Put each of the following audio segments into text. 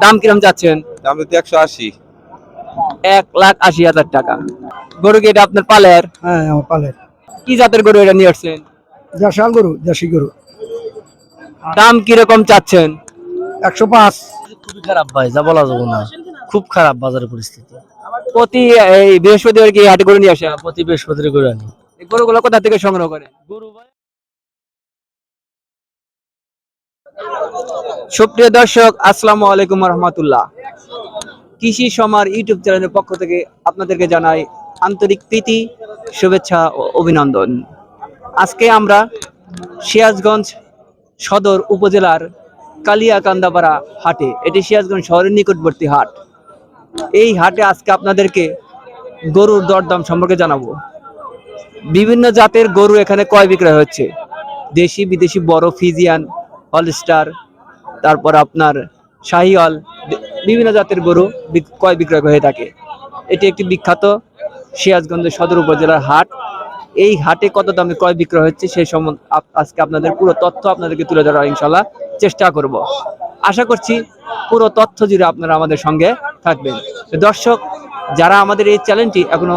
দাম কিরকম যাচ্ছেন? দাম হচ্ছে 180। 1,80,000 টাকা। গরু কি এটা আপনার পালের? হ্যাঁ আমার পালের কি জাতের গরু এটা নিয়ে আসছেন? দেশাল গরু, দেশি গরু। দাম কিরকম চাচ্ছেন? 105। খুবই খারাপ ভাই, যা বলা যাবে না, খুব খারাপ বাজারের পরিস্থিতি। প্রতি এই বৃহস্পতিবার কি হাটে গরু নিয়ে আসেন? প্রতি বৃহস্পতিবার করে আনি। এই গরুগুলো কোথা থেকে সংগ্রহ করেন? সুপ্রিয় দর্শক, আসসালামু আলাইকুম রহমতুল্লাহ। কৃষি সমার ইউটিউব চ্যানেলের পক্ষ থেকে আপনাদেরকে জানাই আন্তরিক প্রীতি, শুভেচ্ছা ও অভিনন্দন। আজকে আমরা সিরাজগঞ্জ সদর উপজেলার কালিয়াকান্দাপাড়া হাটে, এটি সিরাজগঞ্জ শহরের নিকটবর্তী হাট। এই হাটে আজকে আপনাদেরকে গরুর দরদাম সম্পর্কে জানাবো। বিভিন্ন জাতের গরু এখানে ক্রয় বিক্রয় হচ্ছে, দেশি বিদেশি, বড় ফিজিয়ান, হলস্টার, তারপর আপনার শাহিওয়াল, বিভিন্ন জাতের গরু ক্রয় বিক্রয় হয়ে থাকে। এটি একটি বিখ্যাত সিরাজগঞ্জের সদর উপজেলার হাট। এই হাটে কত দামে ক্রয় বিক্রয় হচ্ছে সেই সম্বন্ধে আজকে আপনাদের পুরো তথ্য আপনাদেরকে তুলে ধরার ইনশাল্লাহ চেষ্টা করব। আশা করছি পুরো তথ্য জুড়ে আপনারা আমাদের সঙ্গে থাকবেন। দর্শক, যারা আমাদের এই চ্যানেলটি এখনো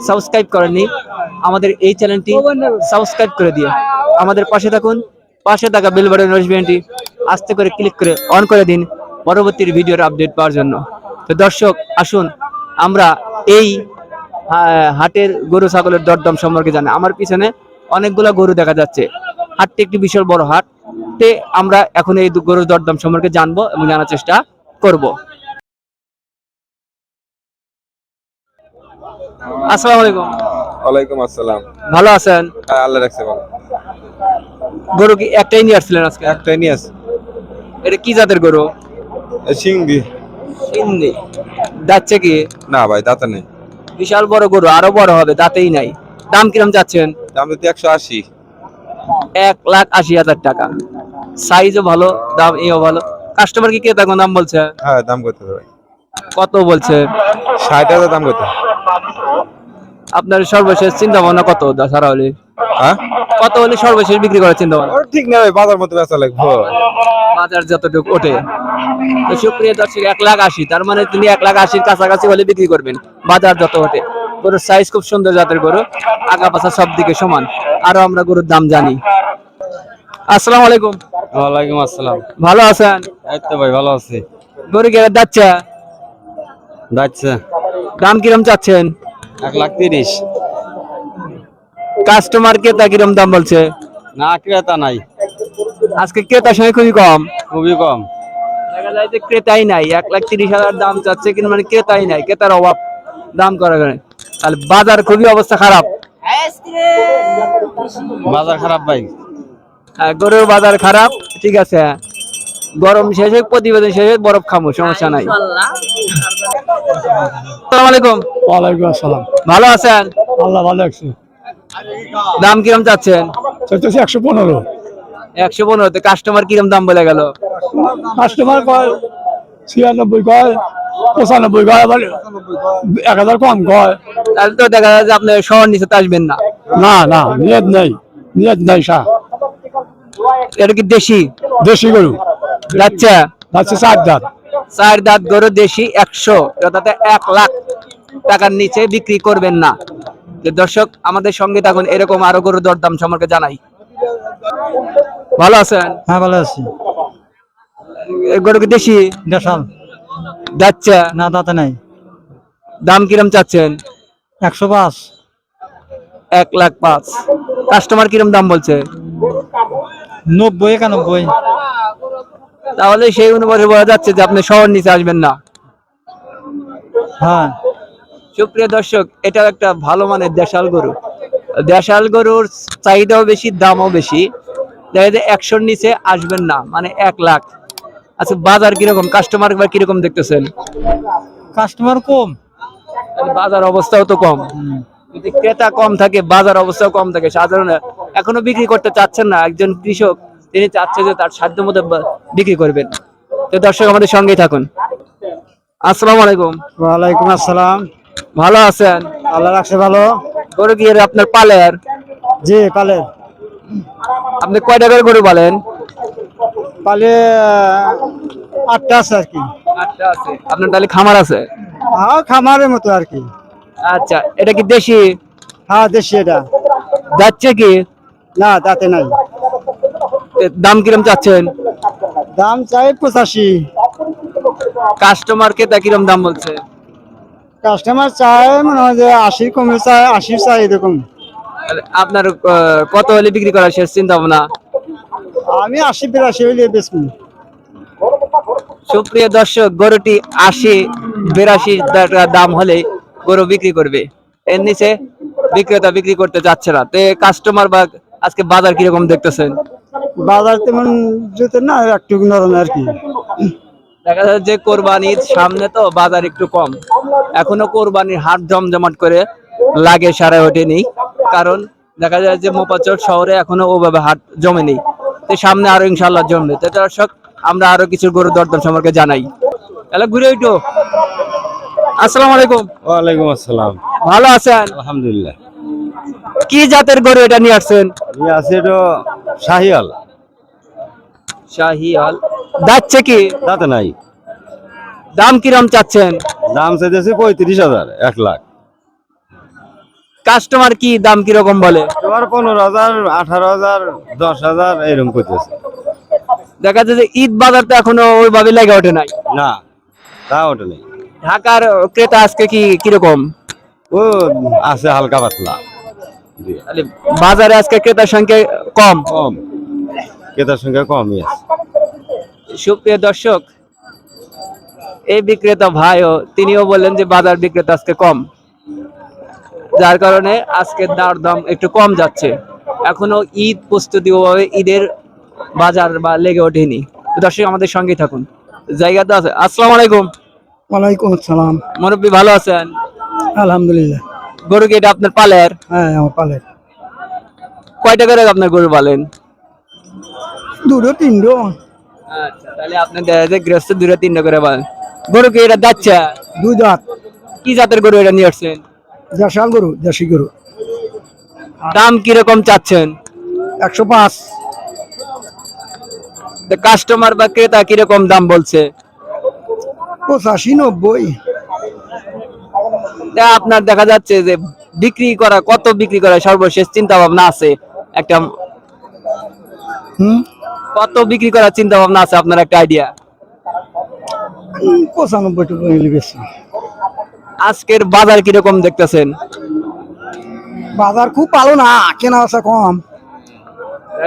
সাবস্ক্রাইব করেননি, আমাদের এই চ্যানেলটি সাবস্ক্রাইব করে দিয়ে আমাদের পাশে থাকুন। পাশে থাকা বেল বাটন নোটিফিকেশনটি আস্তে করে ক্লিক করে অন করে দিন পরবর্তী ভিডিওর আপডেট পাওয়ার জন্য। তো দর্শক, আসুন আমরা এই হাটের গরু ছাগলের দরদাম সম্পর্কে জানি। আমার পিছনে অনেকগুলা গরু দেখা যাচ্ছে। হাটটি একটি বিশাল বড় হাট। আমরা এখন এই গরুর দরদাম সম্পর্কে জানবো এবং জানার চেষ্টা করব। আসসালামু আলাইকুম। ওয়ালাইকুম আসসালাম। ভালো আছেন? হ্যাঁ, আল্লাহ রাখছে ভালো। গরু কি একটাই নিয়ে আসছিলেন আজকে? একটাই নিয়ে আছে। এটা কি জাতের গরু? সিংদি। সিন্ধি। যাচ্ছে কি? না ভাই, দাঁতে নেই। বিশাল বড় গরু, আরো বড় হবে, দাঁতেই নাই। দাম কিরম যাচ্ছেন? দাম হচ্ছে 180। 1,80,000 টাকা। সাইজও ভালো, দাম এও ভালো। কাস্টমার কি ক্রেতা কোন দাম বলছে? হ্যাঁ, দাম কত ভাই? কত বলছে? 60,000 দাম কত? আপনার সর্বশেষ চিন্তা ভাবনা কত সারা হলে? হ্যাঁ, কত হলে সর্বশেষ বিক্রি করার চিন্তা ভাবনা? ঠিক না ভাই, বাজার মতো বেচা লাগবে। বাজার যতটুকু ওঠে। তো সুপ্রিয় দর্শক, 1,80,000, তার মানে তিনি 1,80,000 কাছাকাছি হলে বিক্রি করবেন বাজার যত ওঠে। গরুর সাইজ খুব সুন্দর জাতের গরু, আগা পাছা সব দিকে সমান। আরো আমরা গরুর দাম জানি। আসসালামু আলাইকুম। ওয়ালাইকুম আসসালাম। ভালো আছেন? এই তো ভাই, ভালো আছি। গরু কে যাচ্ছে? যাচ্ছে। দাম কিরম চাচ্ছেন? 1,30,000। কাস্টমার ক্রেতা কিরম দাম বলছে? না, ক্রেতা নাই, আজকে ক্রেতার সময় খুবই কম। খুবই কম। দেখা যায় যে ক্রেতাই নাই, 1,30,000 দাম চাচ্ছে, কিন্তু মানে ক্রেতাই নাই, ক্রেতার অভাব দাম করা যায়। তাহলে বাজার খুবই অবস্থা খারাপ। বাজার খারাপ ভাই। গরুর বাজার খারাপ, ঠিক আছে। গরম শেষে প্রতিবেদন শেষে বরফ খামো, সমস্যা নাই। আসসালামু আলাইকুম। ওয়ালাইকুম আসসালাম। ভালো আছেন? আল্লাহ ভালো আছে। দাম কিরম চাচ্ছেন? 115। 115। কাস্টমার কিরম দাম বলে গেল? কাস্টমার কয় 96 কয়, 95 কয়, আবার 1000 কম কয়। তাহলে তো দেখা যায় যে আপনি শহর নিচে তো আসবেন না। না না, নিয়ত নেই, নিয়ত নাই। এটা কি দেশি? দেশি গরু যাচ্ছে যাচ্ছে 4 দাঁত। 4 দাঁত গরু, দেশি, 100, অর্থাৎ 1,00,000 টাকার নিচে বিক্রি করবেন না। যে দর্শক, আমাদের সঙ্গে থাকুন, এরকম আরো গরুর দরদাম সম্পর্কে জানাই। ভালো আছেন? হ্যাঁ ভালো আছি। এই গরু কি দেশি? দেশাল। যাচ্ছে না, দাঁতে নাই। দাম কিরম চাচ্ছেন? 105। 1,05,000। কাস্টমার কিরম দাম বলছে? 90, 91। তাহলে সেই অনুপাতে বোঝা যাচ্ছে যে আপনি শহর নিচে আসবেন না। হ্যাঁ। সুপ্রিয় দর্শক, এটাও একটা ভালো মানের দেশাল গরু। দেশাল গরুর চাহিদাও বেশি, দামও বেশি। দেখা যায় 100-র নিচে আসবেন না, মানে 1,00,000। আচ্ছা, বাজার কিরকম, কাস্টমার কিরকম দেখতেছেন? কাস্টমার কম। বাজার অবস্থাও তো কম। যদি ক্রেতা কম থাকে, বাজার অবস্থাও কম থাকে। সাধারণ এখনো বিক্রি করতে চাচ্ছেন না। একজন কৃষক, তিনি চাচ্ছে যে তার সাধ্য মতো বিক্রি করবেন। তো দর্শক, আমাদের সঙ্গেই থাকুন। আসসালামু আলাইকুম। ওয়ালাইকুম আসসালাম। ভালো আছেন? আল্লাহ রাখছে ভালো। গরু কি আপনার পালের? জি পালে। আপনি কয় টাকার গরু বলেন? পালে 8টা আছে আর কি। আটটা আছে। আপনার তাহলে খামার আছে? হ্যাঁ খামারের মতো আর কি। আচ্ছা, এটা কি দেশি? হ্যাঁ দেশি এটা। যাচ্ছে কি? না তাতে নাই। দাম কিরম চাচ্ছেন? দাম চাই 85। কাস্টমার কে তা কিরম দাম বলছে? কাস্টমার চায় মনে হয় যে 80 কমে চায়, 80 চাই এরকম। তাহলে আপনার কত হলে বিক্রি করার শেষ চিন্তা ভাবনা? আমি 80 82 হইলে বেচবো। সুপ্রিয় দর্শক, গরুটি 80 82 টাকা দাম হলে গরু বিক্রি করবে, এর নিচে বিক্রেতা বিক্রি করতে যাচ্ছে না। তে কাস্টমার বা আজকে বাজার কিরকম দেখতেছেন? বাজার তেমন যেতে না, একটু নরম আর কি। দেখা যাচ্ছে যে কোরবানির সামনে তো বাজার একটু কম, এখনো কোরবানির হাট জমজমাট করে লাগে সারা ওঠেনি, কারণ দেখা যায় যে মোপাচর শহরে এখনো ওভাবে হাট জমেনি। তো সামনে আরো ইনশাল্লাহ জমবে। তো দর্শক, আমরা আরো কিছু গরুর দরদাম সম্পর্কে জানাই। তাহলে ঘুরে একটু। আসসালামু আলাইকুম। ওয়ালাইকুম আসসালাম। ভালো আছেন? আলহামদুলিল্লাহ। কি জাতের গরু এটা নিয়ে আসছেন? আছে তো শাহিয়াল। শাহিয়াল। যাচ্ছে কি? তাতে নাই। দাম কিরম চাচ্ছেন? দাম চাইতেছে 35,000, 1 লাখ। কাস্টমার কি দাম কিরকম বলে? তোমার 15,000, 18,000, 10,000 এরকম করতেছে। দেখা যাচ্ছে যে ঈদ বাজার তো এখনো ওইভাবে লেগে ওঠে নাই। না, তা ওটা নেই। ঢাকার ক্রেতা আজকে কি কিরকম? ও আছে হালকা পাতলা। জি। তাহলে বাজারে আজকে ক্রেতার সংখ্যা কম। কম, ক্রেতার সংখ্যা কমই আছে। সুপ্রিয় দর্শক, এই বিক্রেতা ভাইও তিনিও বললেন যে বাজার বিক্রেতা আজকে কম, যার কারণে আজকে দাম একটু কম যাচ্ছে। এখনো ঈদ প্রস্তুতি ওভাবে ঈদের বাজার বা লেগে ওঠেনি। তো দর্শক, আমাদের সঙ্গেই থাকুন, জায়গা তো আছে। আসসালামু আলাইকুম। ওয়ালাইকুম আসসালাম। মুরব্বী ভালো আছেন? আলহামদুলিল্লাহ। গরু কি এটা আপনার পালের? হ্যাঁ আমার পালের। কয়টা করে আপনার গরু পালেন? দুটো তিনটো। আচ্ছা, তাহলে আপনার দেখা যায় গৃহস্থ 2-3টা করে পালেন। গরু কি এটা যাচ্ছে? দুই দাঁত। কি জাতের গরু এটা নিয়ে আসছেন? দেশাল গরু, দেশি গরু। দাম কিরকম চাচ্ছেন? 105। কাস্টমার বা ক্রেতা কিরকম দাম বলছে? 85 90। তা আপনার দেখা যাচ্ছে যে বিক্রি করা, কত বিক্রি করা সর্বশেষ চিন্তা ভাবনা আছে একটা? কত বিক্রি করার চিন্তা ভাবনা আছে আপনার, একটা আইডিয়া? 95 টাকা হইলে বেশি। আজকের বাজার কিরকম দেখতেছেন? বাজার খুব ভালো না, কেনা বেচা কম।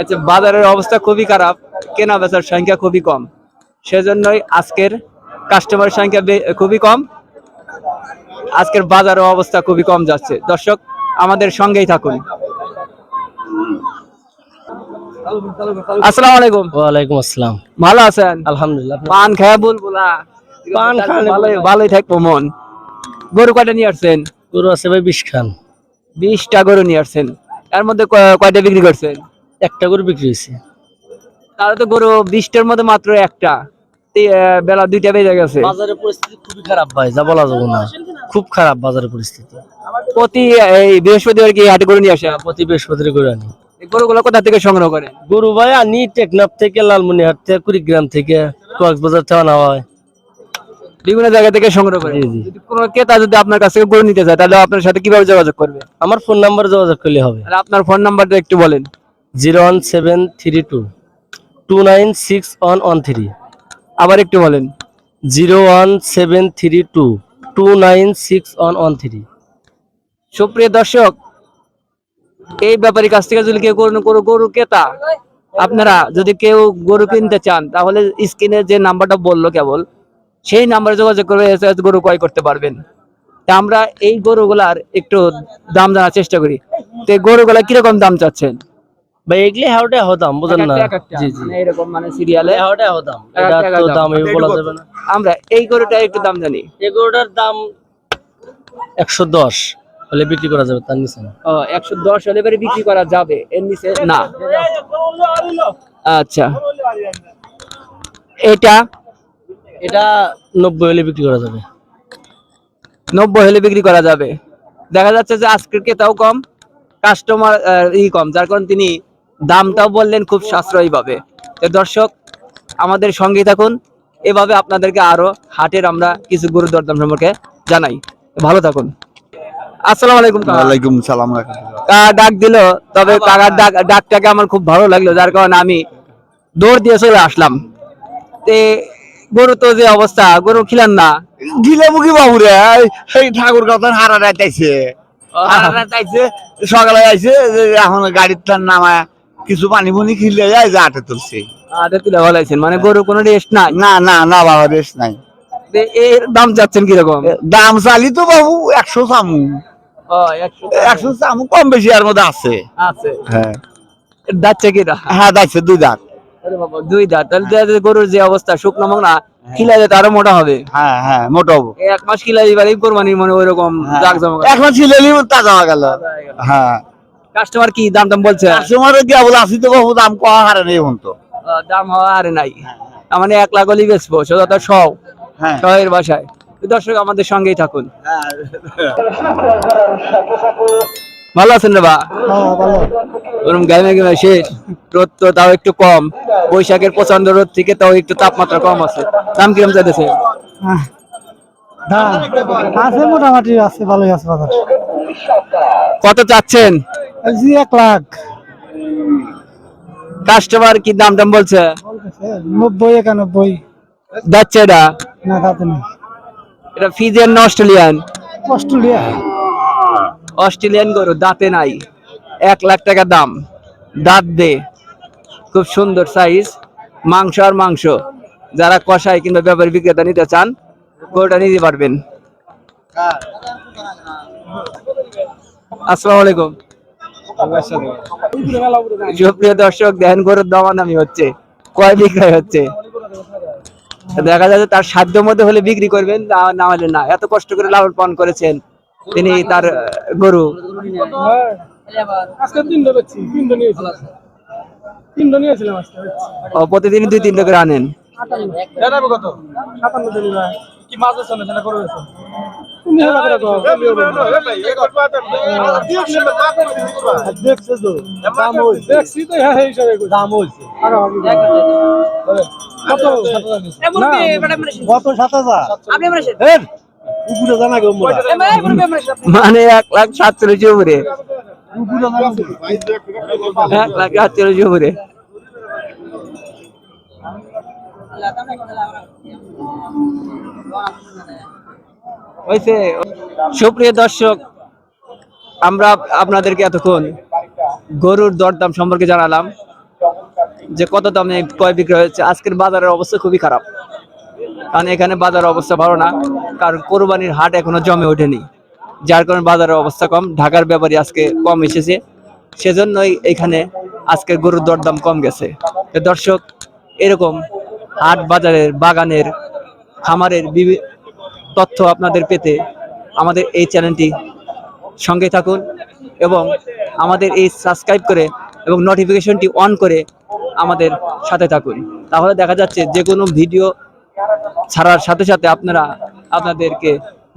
আচ্ছা, বাজারের অবস্থা খুবই খারাপ, কেনা বেচার সংখ্যা খুবই কম, সেজন্যই আজকের কাস্টমারের সংখ্যা খুবই কম, আজকের বাজারের অবস্থা খুবই কম যাচ্ছে। দর্শক, আমাদের সঙ্গেই থাকুন। আসসালামু আলাইকুম। ওয়ালাইকুম আসসালাম। ভালো আছেন? আলহামদুলিল্লাহ। পান খায়া বলবো পান খালে ভালোই থাকবো মন। গরু কয়টা নিয়ে আসছেন? গরু আছে ভাই 20 খান। 20টা গরু নিয়ে আসছেন, এর মধ্যে কয়টা বিক্রি করছেন? একটা গরু বিক্রি হয়েছে। তাহলে তো গরু 20টার মধ্যে মাত্র একটা, বেলা 2টা বেজে গেছে। বাজারের পরিস্থিতি খুবই খারাপ ভাই, যা বলা যাবে না। খুব খারাপ বাজারের পরিস্থিতি। প্রতি এই বৃহস্পতিবার কি হাটে গরু নিয়ে আসে? প্রতি বৃহস্পতিবার গরু আনি। এই গরুগুলো কোথা থেকে সংগ্রহ করেন? গরু ভাই আনি টেকনাফ থেকে, লালমনিরহাট থেকে, কুড়িগ্রাম থেকে, কক্সবাজার থেকে আনা হয়। বিভিন্ন জায়গা থেকে সংগ্রহ করেন। জি, জি। যদি কোনো ক্রেতা যদি আপনার কাছ থেকে গরু নিতে চায়, তাহলে আপনার সাথে কিভাবে যোগাযোগ করবে? আমার ফোন নাম্বার যোগাযোগ করলে হবে। আর আপনার ফোন নাম্বারটা একটু বলেন। 01732 296113। আবার একটু বলেন। 01732 296113। সুপ্রিয় দর্শক, এই ব্যাপারীর কাছ থেকে যদি কেউ কোনো গরু ক্রেতা, আপনারা যদি কেউ গরু কিনতে চান, তাহলে স্ক্রিনে যে নাম্বারটা বললো কেবল, সেই নাম্বারে যোগাযোগ করে গরু ক্রয় করতে পারবেন। তা আমরা এই গরুগুলার একটু দাম জানার চেষ্টা করি। তো এই গরুগুলা কিরকম দাম চাচ্ছেন? ভাই এগুলি হাওটা হতাম, বুঝেন না? জি জি, এরকম মানে সিরিয়ালে হাওটা হতাম। এটা তো দাম এই বলা যাবে না। আমরা এই গরুটা একটু দাম জানি। এই গরুটার দাম 110 হলে বিক্রি করা যাবে, তার নিচে না। 110 হলে পরে বিক্রি করা যাবে, এর নিচে না। আচ্ছা, এটা এটা 90 হলে বিক্রি করা যাবে। 90 হলে বিক্রি করা যাবে। দেখা যাচ্ছে যে আজকের ক্রেতাও কম, কাস্টমার কম, যার কারণে তিনি দামটাও বললেন খুব সাশ্রয়ী ভাবে। তো দর্শক, আমাদের সঙ্গে থাকুন, এভাবে আপনাদেরকে আরো হাটের আমরা কিছু গরুর দরদাম সম্পর্কে জানাই। ভালো থাকুন। আসসালামু আলাইকুম কাকা। ওয়ালাইকুম সালাম। কাকা ডাক দিল, তবে কাকার ডাকটাকে আমার খুব ভালো লাগলো, যার কারণে আমি দৌড় দিয়ে চলে আসলাম। তে গরু তো যে অবস্থা, গরু খিলান না। গিলে মুখি বাবু রে, এই ঠাকুর কথা হারা রাইতাইছে, হারা রাইতাইছে, সকালে আইছে এখন গাড়ির টান নামায় কিছু পানি পুনি খিলে যায় যে আটে তুলছে। আরে তুলে ভালাইছেন, মানে গরু কোনো রেস্ট নাই। না না না বাবা, রেস্ট নাই। এর দাম যাচ্ছেন কিরকম? দাম চালি তো বাবু 100 চামু, ও 100 100 চামু কম বেশি এর মধ্যে আছে। আছে। হ্যাঁ যাচ্ছে কিরা? হ্যাঁ যাচ্ছে 2 দাঁত। আরে বাবা 2 দাঁত, তাহলে তো গরুর যে অবস্থা, শুকনো মোটা খিলা যেতে আরো মোটা হবে। হ্যাঁ হ্যাঁ মোটাও 1 মাস খিলা দিবার এই কোরবানির মনে ওইরকম জাকজমক। এখন ছিলেলি তাজা হয়ে গেল। হ্যাঁ কাস্টমার কি দাম টাম বলছে? কাস্টমারে দিয়া বলে আসি তো বাবু, দাম কম হারে নেই এখন তো। দাম হওয়া আরে নাই, তার মানে 1 লাখ হলেই বেচবো সোজা তো সব হ্যাঁ শহের বাসায়। তো দর্শক আমাদের সঙ্গেই থাকুন। ভালো আছেন রে বা? ওরকম গাইমে গাইমে শেষ, রোদ তো তাও একটু কম, বৈশাখের প্রচন্ড রোদ থেকে তাও একটু তাপমাত্রা কম আছে। দাম কিরম চাইতেছে? আছে মোটামুটি, আছে ভালোই আছে বাজার। কত চাচ্ছেন? 1 লাখ। কাস্টমার কি দাম টাম বলছে? 90 91। যাচ্ছে এটা? না তাতে না, এটা ফিজিয়ান না অস্ট্রেলিয়ান? অস্ট্রেলিয়া। অস্ট্রেলিয়ান গরু, দাঁতে নাই, 1 লাখ টাকা দাম, দাঁত দে, খুব সুন্দর সাইজ, মাংস আর মাংস। যারা কষাই কিংবা ব্যাপারী বিক্রেতা নিতে চান, গরুটা নিতে পারবেন। আসসালামু আলাইকুম। সুপ্রিয় দর্শক, দেখেন গরুর দামাদামি হচ্ছে, কয় বিক্রয় হচ্ছে। দেখা যাচ্ছে তার সাধ্য মধ্যে হলে বিক্রি করবেন, না হলে না। এত কষ্ট করে লালন পালন করেছেন তিনি, তার গরু প্রতিদিন 2-3 করে আনেন। কত 7,000? মানে 1,47,000 উপরে, 1,47,000 উপরে। হয়েছে। সুপ্রিয় দর্শক, আমরা আপনাদেরকে এতক্ষণ গরুর দরদাম সম্পর্কে জানালাম, যে কত দামে কয় বিক্রয় হচ্ছে। আজকের বাজারের অবস্থা খুবই খারাপ, কারণ এখানে বাজারের অবস্থা ভালো না, কারণ কোরবানির হাট এখনো জমে ওঠেনি, যার কারণে বাজারের অবস্থা কম। ঢাকার ব্যাপারী আজকে কম এসেছে, সেজন্যই এখানে আজকের গরুর দরদাম কম গেছে। তো দর্শক, এরকম হাট বাজারের, বাগানের, খামারের তথ্য আপনাদের পেতে আমাদের এই চ্যানেলটি সঙ্গে থাকুন এবং আমাদের এই সাবস্ক্রাইব করে এবং নোটিফিকেশনটি অন করে আমাদের সাথে থাকুন। তাহলে দেখা যাচ্ছে যে কোনো ভিডিও ছাড়ার সাথে সাথে আপনাদেরকে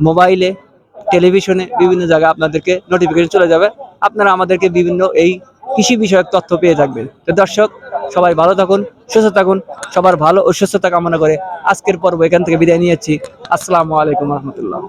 মোবাইলে, টেলিভিশনে, বিভিন্ন জায়গায় আপনাদেরকে নোটিফিকেশন চলে যাবে, আপনারা আমাদেরকে বিভিন্ন এই কৃষি বিষয়ক তথ্য পেয়ে থাকবেন। তো দর্শক, সবাই ভালো থাকুন, সুস্থ থাকুন, সবার ভালো ও সুস্থতা কামনা করে আজকের পর্ব এখান থেকে বিদায় নিয়েছি। আসসালামু আলাইকুম রহমতুল্লাহ।